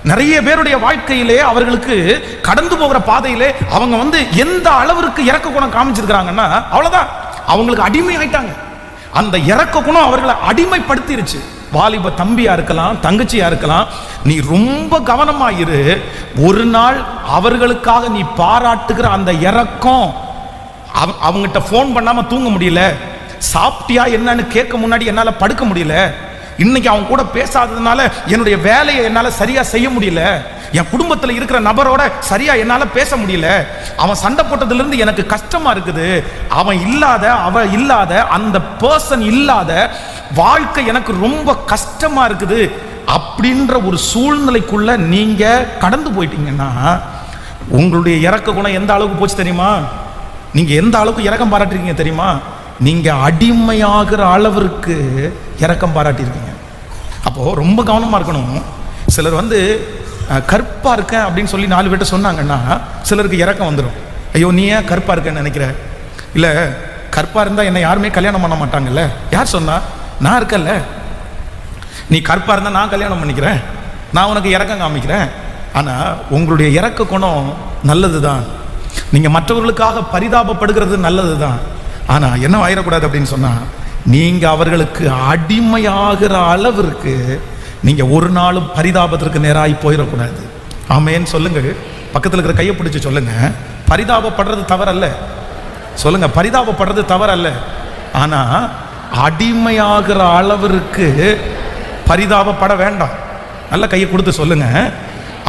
நிறைய பேருடைய வாழ்க்கையிலே அவர்களுக்கு கடந்து போகிற பாதையிலே அவங்க எந்த அளவிற்கு இறக்க குணம் காமிச்சிருக்கிறாங்கன்னா அவ்வளவுதான், அவங்களுக்கு அடிமை ஆயிட்டாங்க. அந்த இறக்க குணம் அவர்களை அடிமைப்படுத்திருச்சு. வாலிப தம்பியா இருக்கலாம், தங்கச்சியா இருக்கலாம், நீ ரொம்ப கவனமாயிரு. ஒரு நாள் அவர்களுக்காக நீ பாராட்டுகிற அந்த இறக்கம், அவங்ககிட்ட போன் பண்ணாம தூங்க முடியல, சாப்பிட்டியா என்னன்னு கேட்க முன்னாடி என்னால படுக்க முடியல, இன்னைக்கு அவங்க கூட பேசாததுனால என்னுடைய வேலையை என்னால சரியா செய்ய முடியல, என் குடும்பத்தில் இருக்கிற நபரோட சரியா என்னால பேச முடியல, அவன் சண்டை போட்டதுல இருந்து எனக்கு கஷ்டமா இருக்குது, அவன் இல்லாத அவ இல்லாத அந்த பர்சன் இல்லாத வாழ்க்கை எனக்கு ரொம்ப கஷ்டமா இருக்குது அப்படின்ற ஒரு சூழ்நிலைக்குள்ள நீங்க கடந்து போயிட்டீங்கன்னா உங்களுடைய இறக்க குணம் எந்த அளவுக்கு போச்சு தெரியுமா? நீங்க எந்த அளவுக்கு இரக்கம் பாராட்டிருக்கீங்க தெரியுமா? நீங்க அடிமையாகிற அளவிற்கு இரக்கம் பாராட்டியிருக்கீங்க. அப்போ ரொம்ப கவனமா இருக்கணும். சிலர் கற்பா இருக்கேன் அப்படின்னு சொல்லி 4 பேர்ட்ட சொன்னாங்கன்னா சிலருக்கு இரக்கம் வந்துடும். ஐயோ நீ ஏன் கற்பா இருக்கேன்னு நினைக்கிற? இல்ல கற்பா இருந்தா என்னை யாருமே கல்யாணம் பண்ண மாட்டாங்கல்ல. யார் சொன்னா? நான் இருக்கல்ல. நீ கற்பா இருந்தா நான் கல்யாணம் பண்ணிக்கிறேன், நான் உனக்கு இரக்கம் காமிக்கிறேன். ஆனா உங்களுடைய இரக்க குணம் நல்லதுதான், நீங்க மற்றவர்களுக்காக பரிதாபப்படுகிறது நல்லதுதான். ஆனா என்ன ஆயிடக்கூடாது அப்படின்னு சொன்னா, நீங்க அவர்களுக்கு அடிமையாகிற அளவிற்கு நீங்க ஒரு நாளும் பரிதாபத்திற்கு நேராகி போயிடக்கூடாது. ஆமேன்னு சொல்லுங்க. பக்கத்தில் இருக்கிற கையை பிடிச்சு சொல்லுங்க, பரிதாபப்படுறது தவறல்ல. சொல்லுங்க, பரிதாபப்படுறது தவறல்ல. ஆனா அடிமையாகிற அளவிற்கு பரிதாபப்பட வேண்டாம். நல்ல கையை கொடுத்து சொல்லுங்க.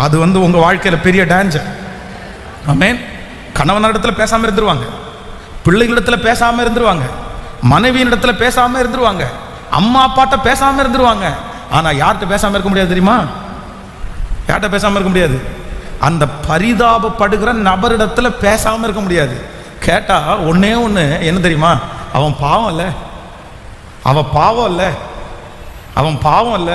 அது உங்க வாழ்க்கையில பெரிய டேஞ்சர். ஆமேன். கணவனிடத்துல பேசாம இருந்துருவாங்க, பிள்ளைகளிடத்துல பேசாம இருந்துருவாங்க, மனைவியினிடத்துல பேசாம இருந்துருவாங்க, அம்மா அப்பாட்ட பேசாம இருந்துருவாங்க. ஆனா யார்கிட்ட பேசாம இருக்க முடியாது தெரியுமா? யார்கிட்ட பேசாம இருக்க முடியாது? அந்த பரிதாபப்படுகிற நபரிடத்துல பேசாம இருக்க முடியாது. கேட்டா ஒன்னே ஒண்ணு என்ன தெரியுமா? அவன் பாவம் இல்ல, அவன் பாவம் இல்ல, அவன் பாவம் இல்ல,